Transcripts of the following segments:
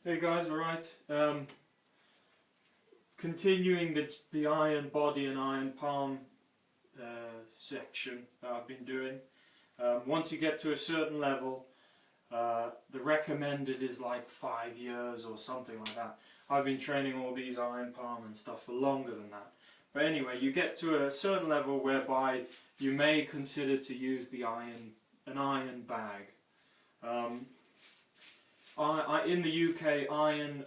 Hey guys, alright. Continuing the iron body and iron palm section that I've been doing. Once you get to a certain level, the recommended is like 5 years or something like that. I've been training all these iron palm and stuff for longer than that. But anyway, you get to a certain level whereby you may consider to use an iron bag. In the UK,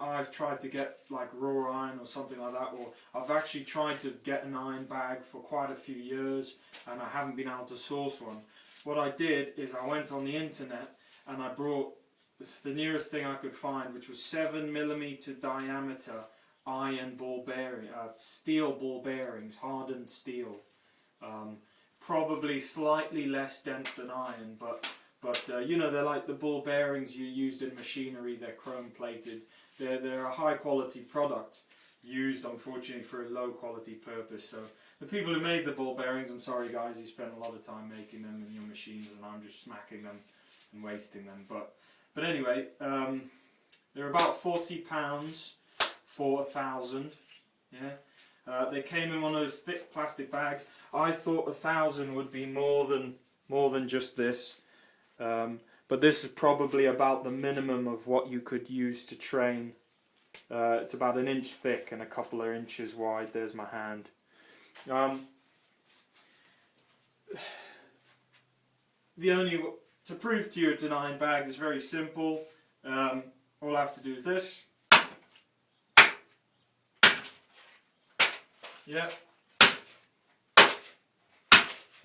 I've tried to get like raw iron or something like that, or I've actually tried to get an iron bag for quite a few years and I haven't been able to source one. What I did is I went on the internet and I brought the nearest thing I could find, which was 7mm diameter iron ball bearing, steel ball bearings, hardened steel. Probably slightly less dense than iron, but you know, they're like the ball bearings you used in machinery. They're chrome plated. They're a high quality product used, unfortunately, for a low quality purpose. So the people who made the ball bearings, I'm sorry guys, you spent a lot of time making them in your machines, and I'm just smacking them and wasting them. But anyway, they're about £40 for 1,000. Yeah, they came in one of those thick plastic bags. I thought 1,000 would be more than just this. But this is probably about the minimum of what you could use to train. It's about 1 inch thick and a couple of inches wide. There's my hand. To prove to you it's an iron bag is very simple. All I have to do is this. Yeah.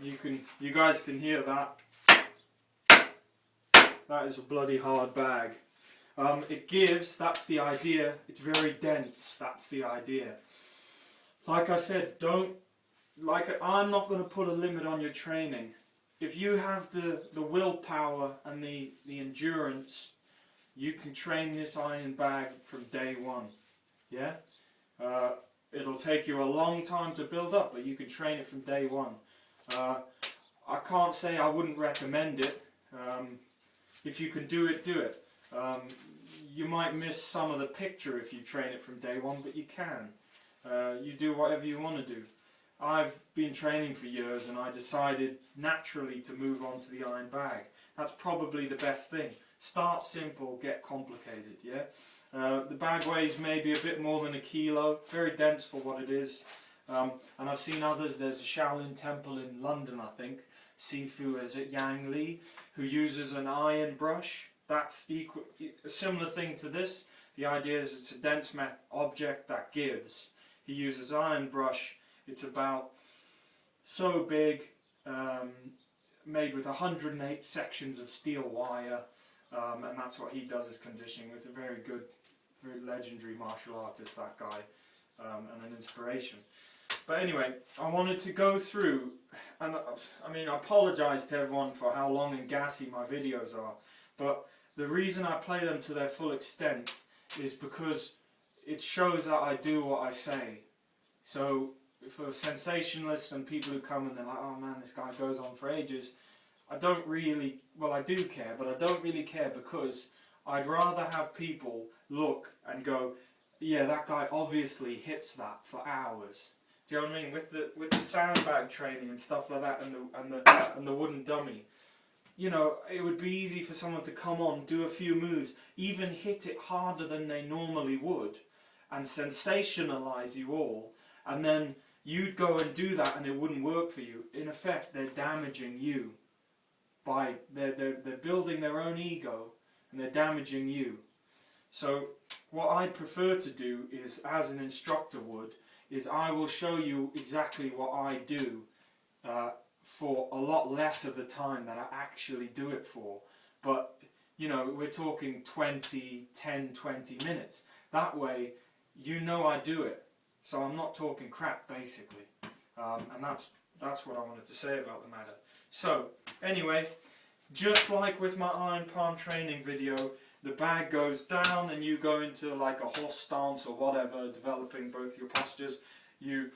You guys can hear that. That is a bloody hard bag. It gives, that's the idea, it's very dense, that's the idea. Like I said, I'm not going to put a limit on your training. If you have the willpower and the endurance, you can train this iron bag from day one. Yeah? It'll take you a long time to build up, but you can train it from day one. I can't say I wouldn't recommend it. If you can do it, do it. You might miss some of the picture if you train it from day one, but you can. You do whatever you want to do. I've been training for years and I decided naturally to move on to the iron bag. That's probably the best thing. Start simple, get complicated, yeah? The bag weighs maybe a bit more than 1 kilo, very dense for what it is. And I've seen others. There's a Shaolin temple in London, I think, Sifu, is it Yang Li, who uses an iron brush. That's a similar thing to this. The idea is it's a dense object that gives. He uses iron brush. It's about so big, made with 108 sections of steel wire, and that's what he does his conditioning with. A very good, very legendary martial artist, that guy, and an inspiration. But anyway, I wanted to go through, and I mean, I apologise to everyone for how long and gassy my videos are, but the reason I play them to their full extent is because it shows that I do what I say. So for sensationalists and people who come and they're like, oh man, this guy goes on for ages, I don't really, well I do care, but I don't really care because I'd rather have people look and go, yeah, that guy obviously hits that for hours. Do you know what I mean? With the sandbag training and stuff like that, and the wooden dummy, you know, it would be easy for someone to come on, do a few moves, even hit it harder than they normally would, and sensationalize you all, and then you'd go and do that, and it wouldn't work for you. In effect, they're damaging you. They're building their own ego, and they're damaging you. So what I prefer to do is, as an instructor would, is I will show you exactly what I do for a lot less of the time that I actually do it for. But, you know, we're talking 10, 20 minutes. That way, you know I do it. So I'm not talking crap, basically. And that's what I wanted to say about the matter. So, anyway, just like with my iron palm training video, the bag goes down and you go into like a horse stance or whatever, developing both your postures. You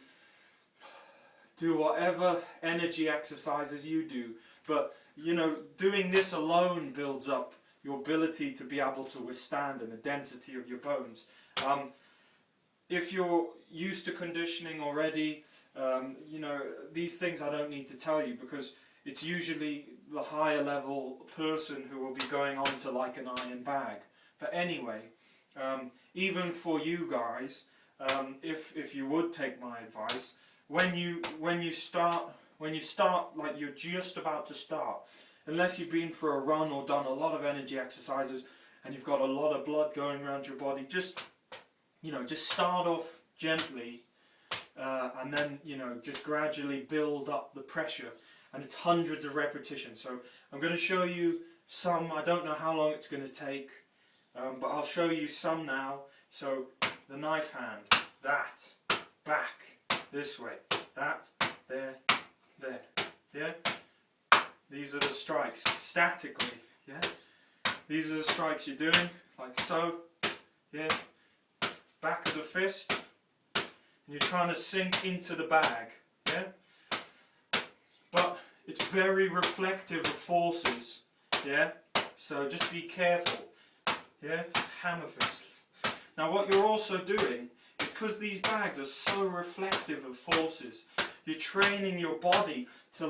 do whatever energy exercises you do, but you know, doing this alone builds up your ability to be able to withstand and the density of your bones. If you're used to conditioning already, you know, these things I don't need to tell you, because it's usually the higher level person who will be going on to like an iron bag. But anyway, even for you guys, if you would take my advice, when you start like you're just about to start, unless you've been for a run or done a lot of energy exercises and you've got a lot of blood going around your body, just start off gently, and then just gradually build up the pressure. And it's hundreds of repetitions. So I'm going to show you some. I don't know how long it's going to take, but I'll show you some now. So the knife hand, that, back, this way, that, there, there, yeah? These are the strikes, statically, yeah? These are the strikes you're doing, like so, yeah? Back of the fist, and you're trying to sink into the bag, yeah? But it's very reflective of forces, yeah? So just be careful, yeah? Hammer fists. Now what you're also doing is, because these bags are so reflective of forces, you're training your body to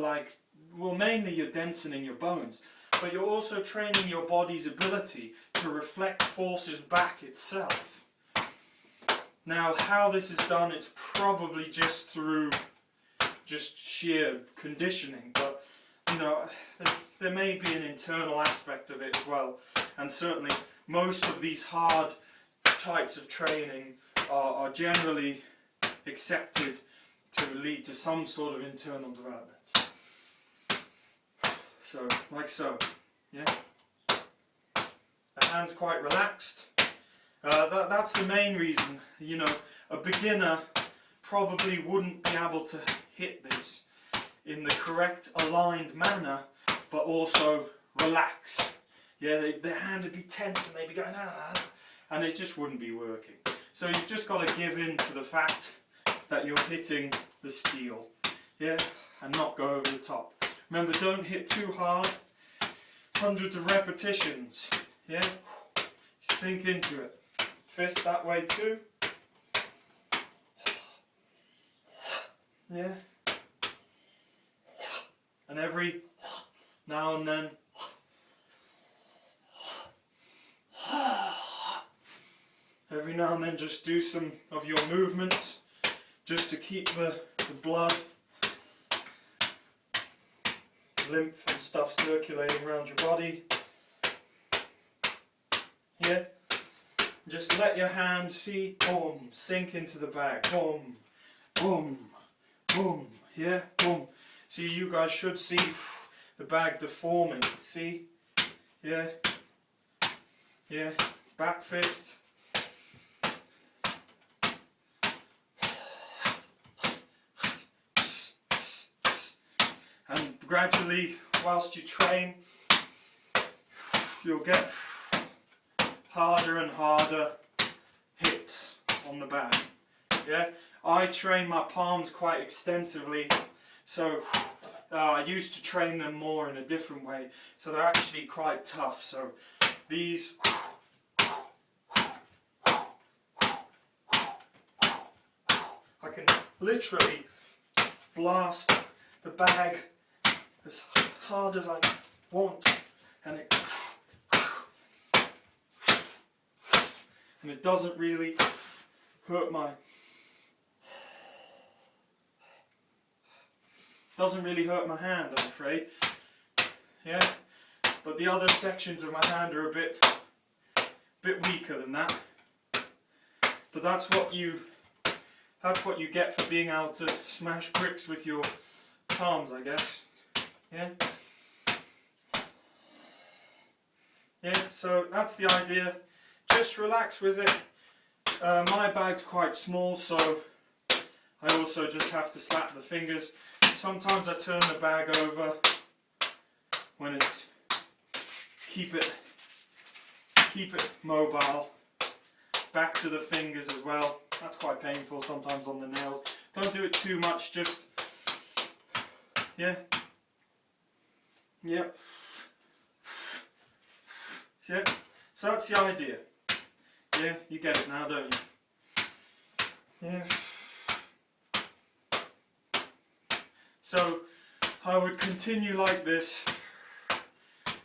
mainly you're densening your bones, but you're also training your body's ability to reflect forces back itself. Now how this is done, it's probably just through sheer conditioning, but there may be an internal aspect of it as well, and certainly most of these hard types of training are generally accepted to lead to some sort of internal development. So, like so, yeah? The hand's quite relaxed. That's the main reason, a beginner probably wouldn't be able to hit this in the correct aligned manner, but also relaxed. Yeah, their hand would be tense and they'd be going, and it just wouldn't be working. So you've just got to give in to the fact that you're hitting the steel, yeah, and not go over the top. Remember, don't hit too hard. Hundreds of repetitions, yeah. Sink into it. Fist that way too. Yeah. And every now and then, just do some of your movements just to keep the blood, lymph and stuff circulating around your body. Yeah. Just let your hand, see, boom, sink into the bag. Boom, boom, boom, yeah, boom. See, you guys should see the bag deforming, see? Yeah, yeah, back fist. And gradually, whilst you train, you'll get harder and harder hits on the bag. Yeah, I train my palms quite extensively, so I used to train them more in a different way, so they're actually quite tough. So these, I can literally blast the bag as hard as I want, and it doesn't really hurt my hand, I'm afraid. Yeah, but the other sections of my hand are a bit weaker than that. But that's what you get for being able to smash bricks with your palms, I guess. Yeah. Yeah. So that's the idea. Just relax with it. My bag's quite small, so I also just have to slap the fingers. Sometimes I turn the bag over when it's keep it mobile. Back to the fingers as well. That's quite painful sometimes on the nails. Don't do it too much, just yeah. Yep. Yeah, so that's the idea. Yeah, you get it now, don't you? Yeah. So I would continue like this.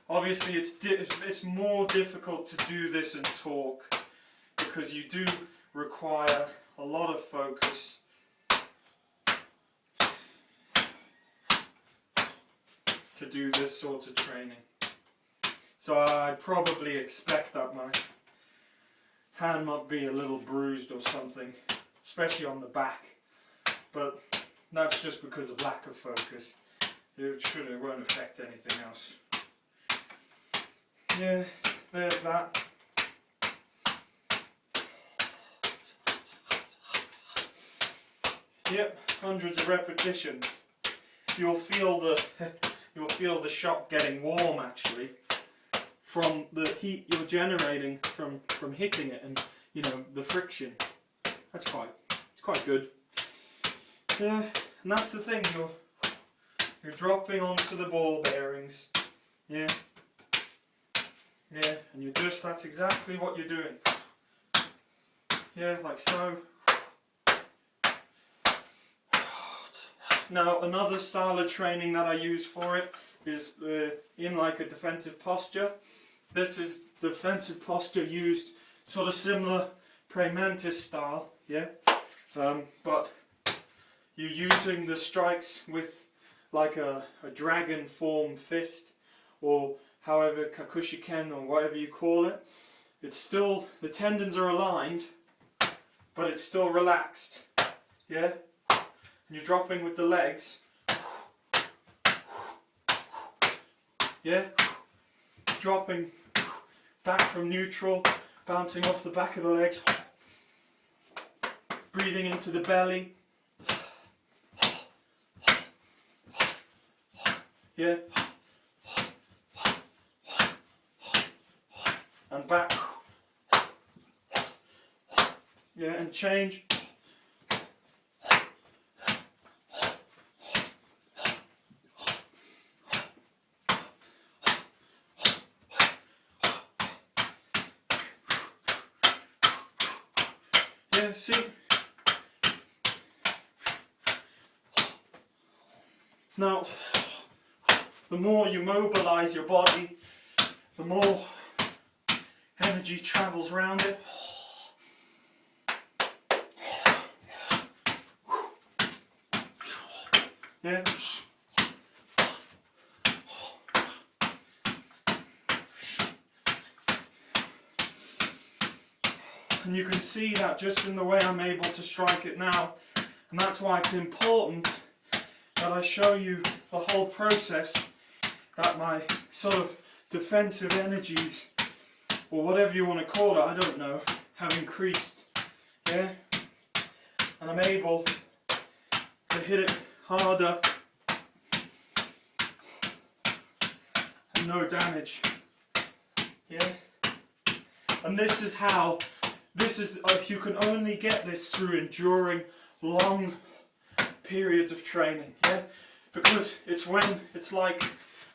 Obviously it's more difficult to do this and talk because you do require a lot of focus. To do this sort of training. So I'd probably expect that my hand might be a little bruised or something, especially on the back, but that's just because of lack of focus. It won't affect anything else. Yeah, there's that. Yep, hundreds of repetitions. You'll feel the shop getting warm actually from the heat you're generating from hitting it, and you know, the friction. It's quite good. Yeah, and that's the thing, you're dropping onto the ball bearings. Yeah. Yeah, and that's exactly what you're doing. Yeah, like so. Now, another style of training that I use for it is in like a defensive posture. This is defensive posture used sort of similar praying mantis style, yeah? But you're using the strikes with like a dragon form fist, or however Kakushiken or whatever you call it. It's still, the tendons are aligned, but it's still relaxed, yeah? And you're dropping with the legs, yeah? Dropping back from neutral, bouncing off the back of the legs, breathing into the belly, yeah? And back, yeah, and change. Yeah, see? Now, the more you mobilize your body, the more energy travels around it. Yeah. And you can see that just in the way I'm able to strike it now. And that's why it's important that I show you the whole process, that my sort of defensive energies, or whatever you want to call it, I don't know, have increased. Yeah? And I'm able to hit it harder and no damage. Yeah? And this is how, you can only get this through enduring long periods of training. Yeah? Because it's like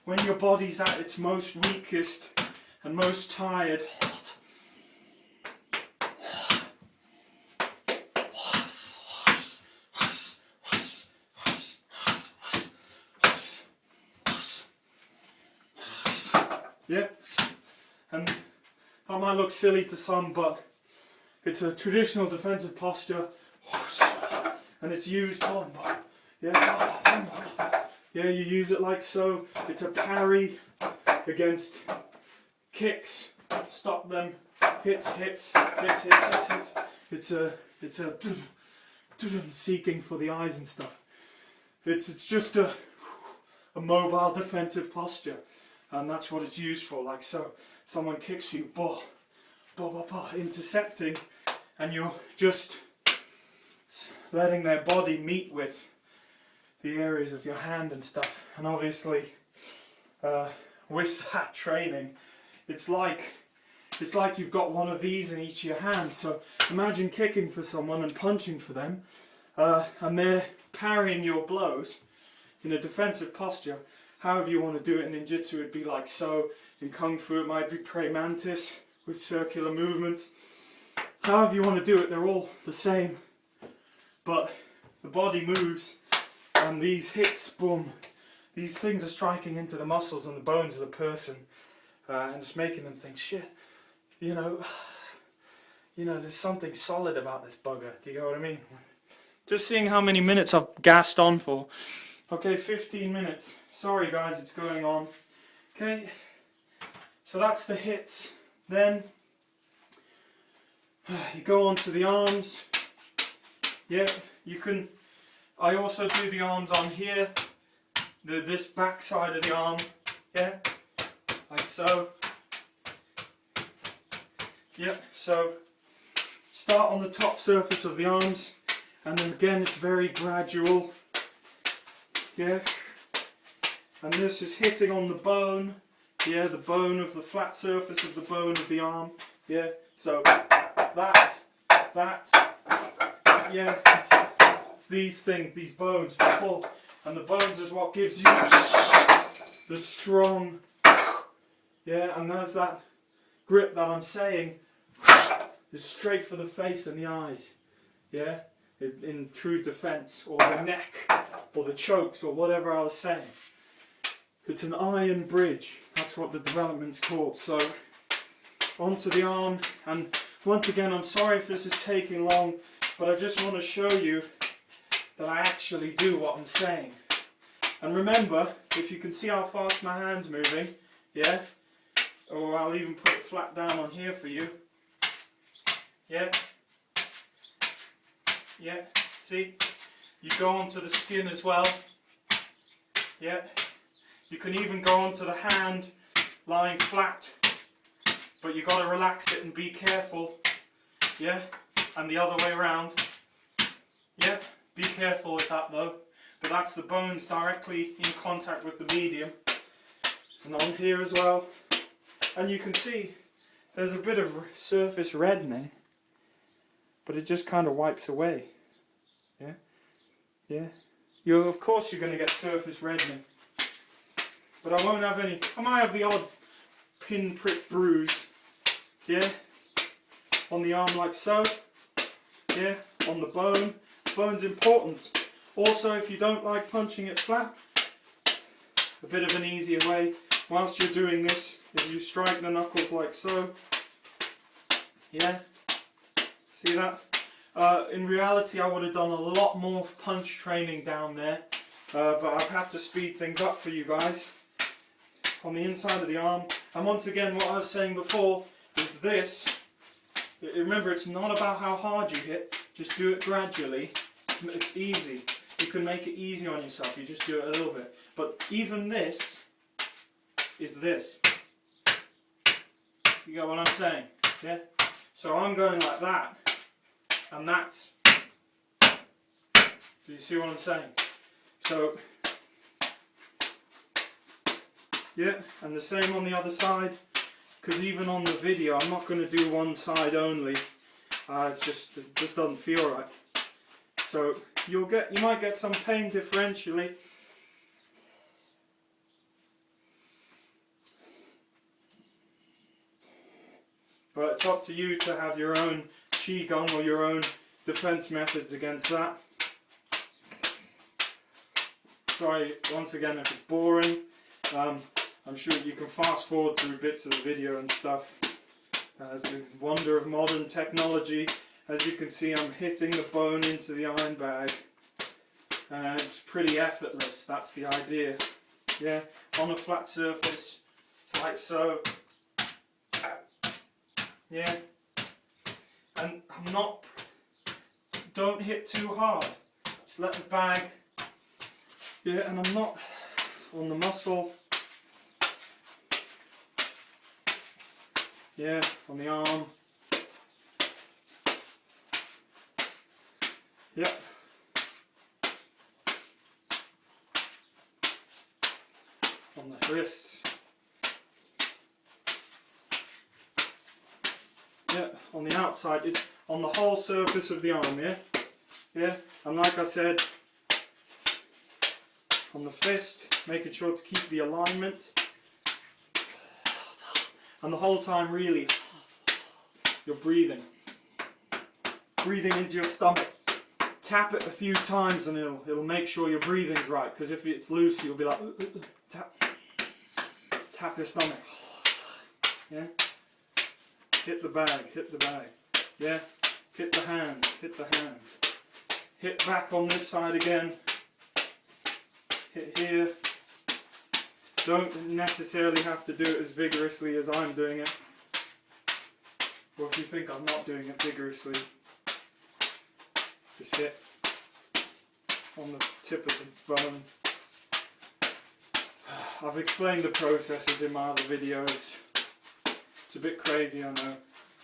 when your body's at its most weakest and most tired. Yeah, and that might look silly to some, but it's a traditional defensive posture, and it's used yeah, you use it like so. It's a parry against kicks, stop them, hits. It's a seeking for the eyes and stuff. It's just a mobile defensive posture, and that's what it's used for. Like so, someone kicks you, intercepting, and you're just letting their body meet with the areas of your hand and stuff. And obviously, with that training, it's like you've got one of these in each of your hands. So imagine kicking for someone and punching for them, and they're parrying your blows in a defensive posture, however you want to do it. In ninjutsu it'd be like so, in kung fu it might be praying mantis with circular movements. However you want to do it, they're all the same, but the body moves and these hits, boom, these things are striking into the muscles and the bones of the person, and just making them think, shit, you know, there's something solid about this bugger. Do you know what I mean? Just seeing how many minutes I've gassed on for. Okay, 15 minutes. Sorry guys, it's going on. Okay, so that's the hits. Then you go on to the arms. Yeah, you can. I also do the arms on here, this back side of the arm. Yeah, like so. Yep, so start on the top surface of the arms, and then again it's very gradual. Yeah, and this is hitting on the bone. Yeah, the bone of the flat surface of the bone of the arm. Yeah, so that, yeah, it's these things, these bones pull, and the bones is what gives you the strong. Yeah, and there's that grip that I'm saying is straight for the face and the eyes. Yeah, in true defense, or the neck, or the chokes, or whatever I was saying. It's an iron bridge. That's what the development's called. So onto the arm, and once again, I'm sorry if this is taking long, but I just want to show you that I actually do what I'm saying. And remember, if you can see how fast my hand's moving, yeah, or I'll even put it flat down on here for you. Yeah, yeah, see, you go onto the skin as well. Yeah, you can even go onto the hand lying flat, but you got to relax it and be careful. Yeah, and the other way around. Yeah, be careful with that though. But that's the bones directly in contact with the medium. And on here as well. And you can see there's a bit of surface reddening, but it just kind of wipes away. Yeah, yeah. Of course you're going to get surface reddening, but I won't have any. I might have the odd pinprick bruise. Yeah, on the arm like so. Yeah, on the bone. Bone's important. Also, if you don't like punching it flat, a bit of an easier way, whilst you're doing this, if you strike the knuckles like so. Yeah, see that? In reality, I would have done a lot more punch training down there, but I've had to speed things up for you guys. On the inside of the arm, and once again, what I was saying before is this. Remember, it's not about how hard you hit, just do it gradually. It's easy. You can make it easy on yourself, you just do it a little bit. But even this is this. You get what I'm saying? Yeah? So I'm going like that, and that's. Do you see what I'm saying? So, yeah, and the same on the other side, because even on the video, I'm not going to do one side only. It just doesn't feel right. So you might get some pain differentially. But it's up to you to have your own Qigong or your own defense methods against that. Sorry once again if it's boring. I'm sure you can fast forward through bits of the video and stuff. It's a wonder of modern technology. As you can see, I'm hitting the bone into the iron bag. It's pretty effortless, that's the idea. Yeah, on a flat surface, it's like so. Yeah, and don't hit too hard. Just let the bag, yeah, and I'm not on the muscle. Yeah, on the arm. Yep. On the wrists. Yeah, on the outside. It's on the whole surface of the arm, yeah? Yeah, and like I said, on the fist, making sure to keep the alignment. And the whole time really, you're breathing. Breathing into your stomach. Tap it a few times and it'll make sure your breathing's right, because if it's loose you'll be like, tap your stomach. Yeah? Hit the bag. Yeah? Hit the hands. Hit back on this side again. Hit here. Don't necessarily have to do it as vigorously as I'm doing it. Or if you think I'm not doing it vigorously, just hit on the tip of the bone. I've explained the processes in my other videos. It's a bit crazy, I know.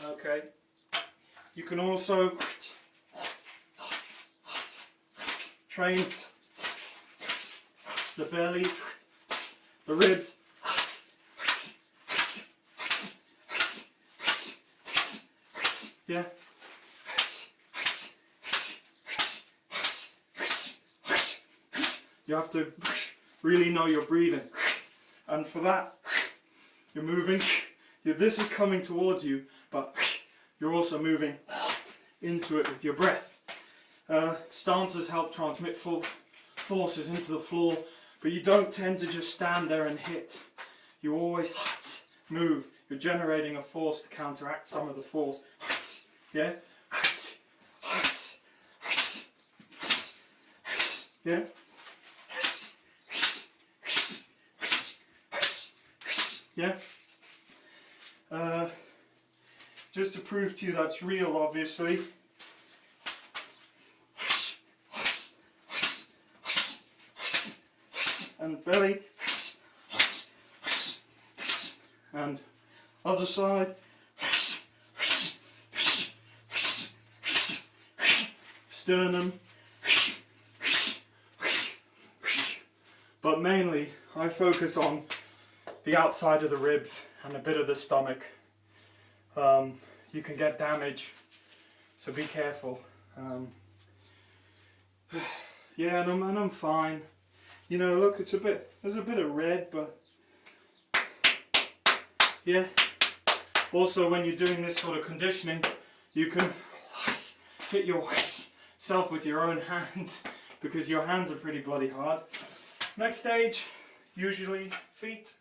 Okay. You can also train the belly, the ribs. Yeah. You have to really know you're breathing. And for that, you're moving. This is coming towards you, but you're also moving into it with your breath. Stances help transmit forces into the floor, but you don't tend to just stand there and hit. You always move. You're generating a force to counteract some of the force. Yeah? Yeah? Yeah? Just to prove to you that's real, obviously. And belly. And other side. Sternum. But mainly, I focus on the outside of the ribs and a bit of the stomach. You can get damage, so be careful. Yeah, and I'm fine. You know, look, there's a bit of red, but yeah. Also, when you're doing this sort of conditioning, you can hit yourself with your own hands, because your hands are pretty bloody hard. Next stage, usually feet.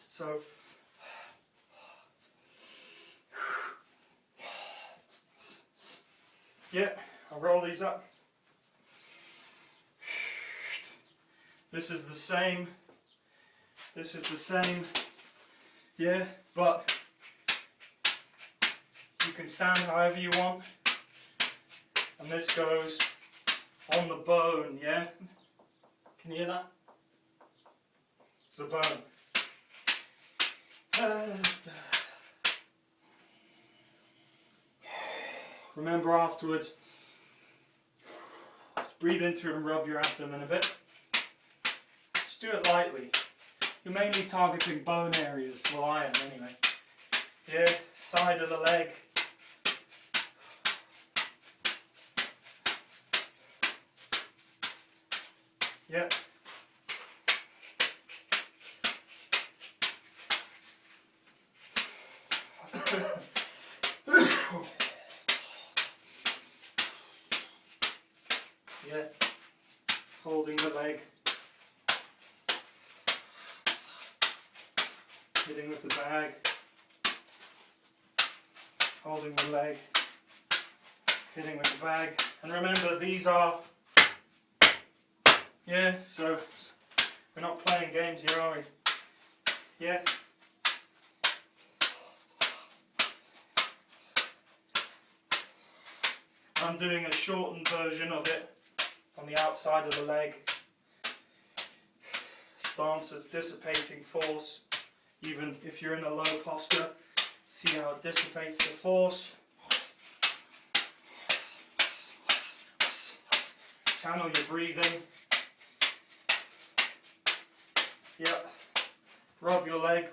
So, yeah, I'll roll these up. This is the same. Yeah, but you can stand however you want. And this goes on the bone, yeah? Can you hear that? It's a bone. Remember afterwards, breathe into it and rub your abdomen a bit. Just do it lightly. You're mainly targeting bone areas, well I am anyway. Yeah, side of the leg. Yeah. Yeah, holding the leg, hitting with the bag, holding the leg, hitting with the bag, and remember these are, yeah, so we're not playing games here, are we? Yeah. I'm doing a shortened version of it on the outside of the leg. Stance is dissipating force. Even if you're in a low posture, see how it dissipates the force. Channel your breathing. Yeah. Rub your leg.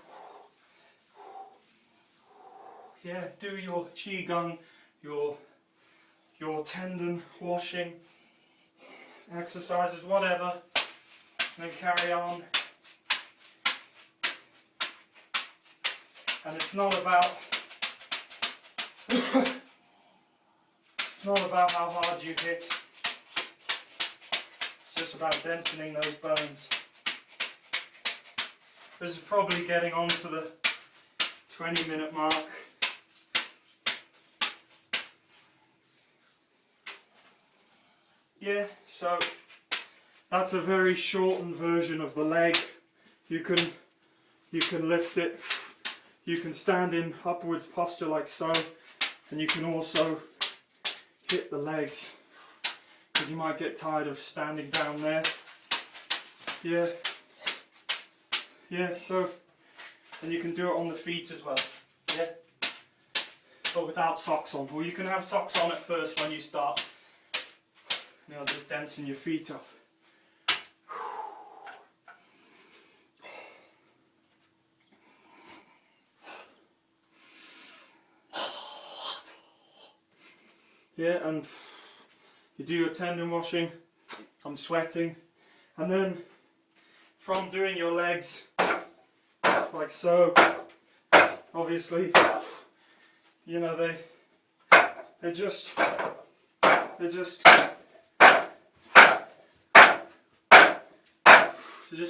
Yeah, do your qigong, your your tendon washing exercises, whatever, and then carry on. And it's not about it's not about how hard you hit. It's just about densening those bones. This is probably getting on to the 20-minute mark. Yeah, so that's a very shortened version of the leg. You can lift it. You can stand in upwards posture like so, and you can also hit the legs because you might get tired of standing down there. Yeah, so, and you can do it on the feet as well, yeah, but without socks on, or you can have socks on at first when you start, and it'll just densen your feet up. Yeah, and you do your tendon washing, I'm sweating, and then from doing your legs, like so, obviously, you know, they just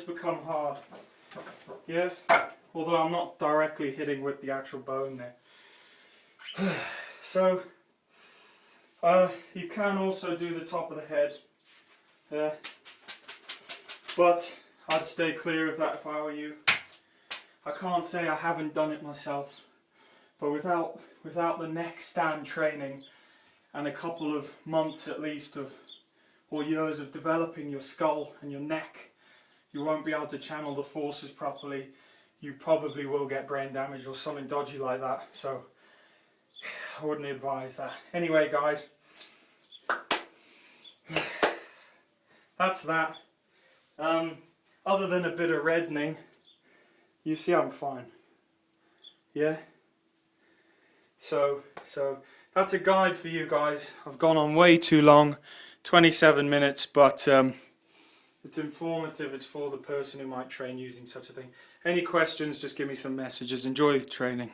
become hard, yeah, although I'm not directly hitting with the actual bone there. So, you can also do the top of the head, yeah, but I'd stay clear of that if I were you. I can't say I haven't done it myself, but without the neck stand training and a couple of months at least or years of developing your skull and your neck, you won't be able to channel the forces properly. You probably will get brain damage or something dodgy like that, so I wouldn't advise that. Anyway guys, that's that. Other than a bit of reddening, you see I'm fine. Yeah? So that's a guide for you guys. I've gone on way too long, 27 minutes, but it's informative. It's for the person who might train using such a thing. Any questions, just give me some messages. Enjoy the training.